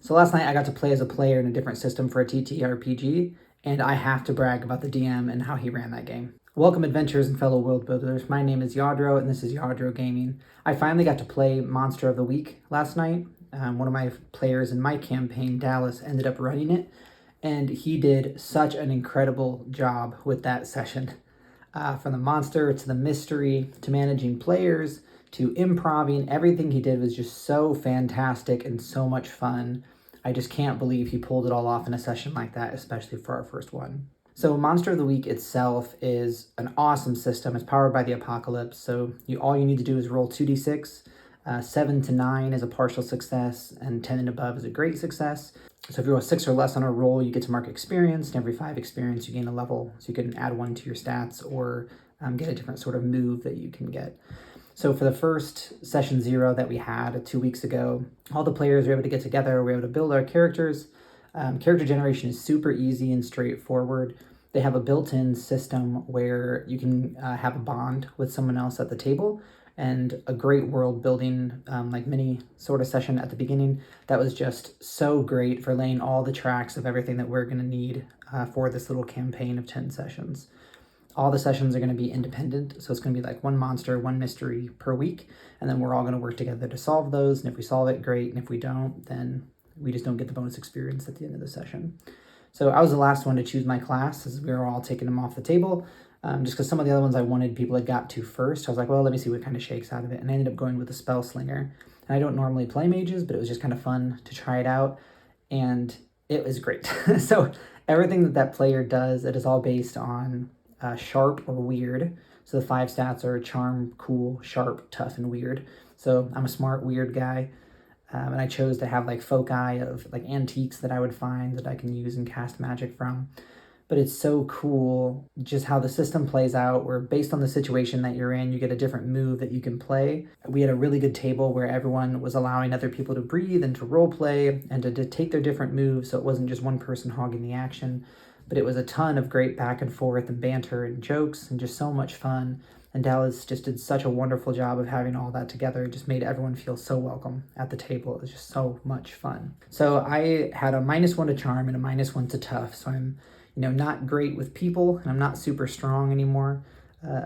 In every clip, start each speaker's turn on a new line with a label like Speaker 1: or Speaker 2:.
Speaker 1: So last night I got to play as a player in a different system for a TTRPG, and I have to brag about the DM and how he ran that game. Welcome adventurers and fellow world builders. My name is Yadro, and this is Yadro Gaming. I finally got to play Monster of the Week last night. One of my players in my campaign, Dallas, ended up running it, and he did such an incredible job with that session. From the monster to the mystery to managing players to improvising, everything he did was just so fantastic and so much fun. I just can't believe he pulled it all off in a session like that, especially for our first one. So Monster of the Week itself is an awesome system. It's powered by the Apocalypse, so all you need to do is roll 2d6. 7 to 9 is a partial success, and 10 and above is a great success. So if you roll 6 or less on a roll, you get to mark experience, and every 5 experience you gain a level. So you can add 1 to your stats or get a different sort of move that you can get. So for the first session 0 that we had 2 weeks ago, all the players were able to get together, we were able to build our characters. Character generation is super easy and straightforward. They have a built-in system where you can have a bond with someone else at the table, and a great world building like mini sort of session at the beginning that was just so great for laying all the tracks of everything that we're going to need for this little campaign of 10 sessions. All the sessions are going to be independent, so it's going to be like 1 monster, 1 mystery per week, and then we're all going to work together to solve those, and if we solve it, great, and if we don't, then we just don't get the bonus experience at the end of the session. So I was the last one to choose my class, as we were all taking them off the table. Just because some of the other ones I wanted people had got to first. I was like, well, let me see what kind of shakes out of it. And I ended up going with the Spell-Slinger. And I don't normally play mages, but it was just kind of fun to try it out. And it was great. So everything that player does, it is all based on sharp or weird. So the 5 stats are charm, cool, sharp, tough, and weird. So I'm a smart, weird guy. And I chose to have like foci of like antiques that I would find that I can use and cast magic from. But it's so cool just how the system plays out, where based on the situation that you're in, you get a different move that you can play. We had a really good table where everyone was allowing other people to breathe and to role play and to take their different moves, so it wasn't just one person hogging the action. But it was a ton of great back and forth and banter and jokes and just so much fun. And Dallas just did such a wonderful job of having all that together. It just made everyone feel so welcome at the table. It was just so much fun. So I had a -1 to charm and a -1 to tough, so I'm not great with people, and I'm not super strong anymore.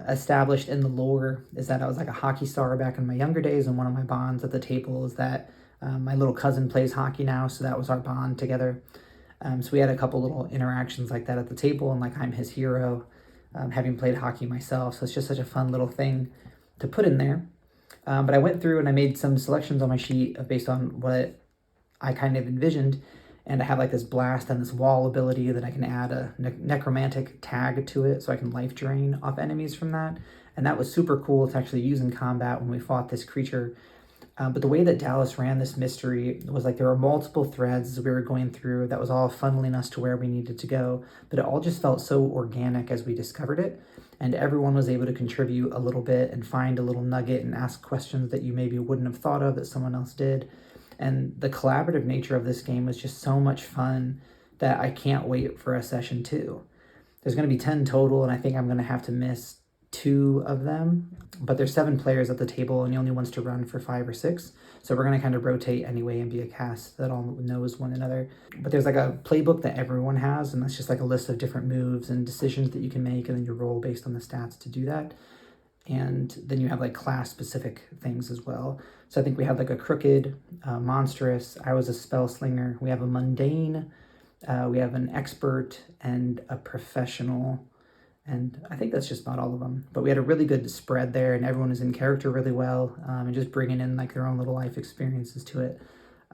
Speaker 1: Established in the lore is that I was like a hockey star back in my younger days, and one of my bonds at the table is that my little cousin plays hockey now, so that was our bond together. So we had a couple little interactions like that at the table, and like I'm his hero, having played hockey myself, so it's just such a fun little thing to put in there. But I went through and I made some selections on my sheet based on what I kind of envisioned. And I have like this blast and this wall ability that I can add a necromantic tag to it, so I can life drain off enemies from that. And that was super cool to actually use in combat when we fought this creature. But the way that Dallas ran this mystery was like there were multiple threads we were going through that was all funneling us to where we needed to go. But it all just felt so organic as we discovered it. And everyone was able to contribute a little bit and find a little nugget and ask questions that you maybe wouldn't have thought of that someone else did. And the collaborative nature of this game was just so much fun that I can't wait for a session 2. There's going to be 10 total, and I think I'm going to have to miss 2 of them. But there's 7 players at the table, and he only wants to run for 5 or 6. So we're going to kind of rotate anyway and be a cast that all knows one another. But there's like a playbook that everyone has, and that's just like a list of different moves and decisions that you can make, and then you roll based on the stats to do that. And then you have like class specific things as well. So I think we have like a crooked, monstrous, I was a Spell-Slinger. We have a mundane, we have an expert, and a professional. And I think that's just about all of them. But we had a really good spread there, and everyone is in character really well, and just bringing in like their own little life experiences to it.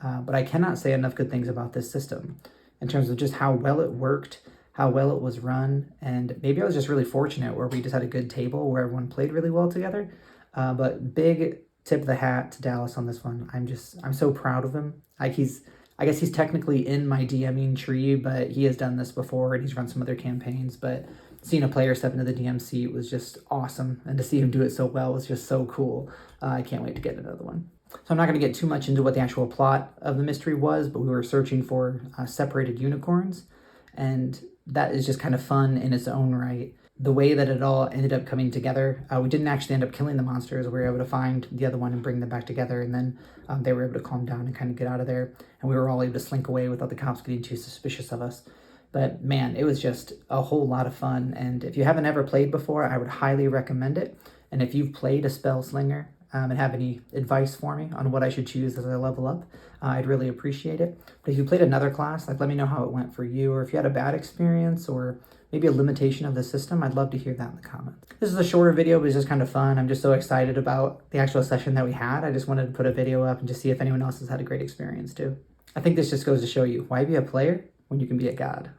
Speaker 1: But I cannot say enough good things about this system in terms of just how well it worked, how well it was run, and maybe I was just really fortunate where we just had a good table where everyone played really well together. But big tip of the hat to Dallas on this one. I'm so proud of him. I guess he's technically in my DMing tree, but he has done this before and he's run some other campaigns. But seeing a player step into the DM seat was just awesome, and to see him do it so well was just so cool. I can't wait to get another one. So I'm not going to get too much into what the actual plot of the mystery was, but we were searching for separated unicorns, and that is just kind of fun in its own right. the way that it all ended up coming together. We didn't actually end up killing the monsters. We were able to find the other one and bring them back together, and then they were able to calm down and kind of get out of there, and we were all able to slink away without the cops getting too suspicious of us. But man, it was just a whole lot of fun, and if you haven't ever played before, I would highly recommend it. And if you've played a Spell-Slinger and have any advice for me on what I should choose as I level up, I'd really appreciate it. But if you played another class, like, let me know how it went for you, or if you had a bad experience or maybe a limitation of the system, I'd love to hear that in the comments. This is a shorter video, but it's just kind of fun. I'm just so excited about the actual session that we had. I just wanted to put a video up and just see if anyone else has had a great experience too. I think this just goes to show you, why be a player when you can be a god?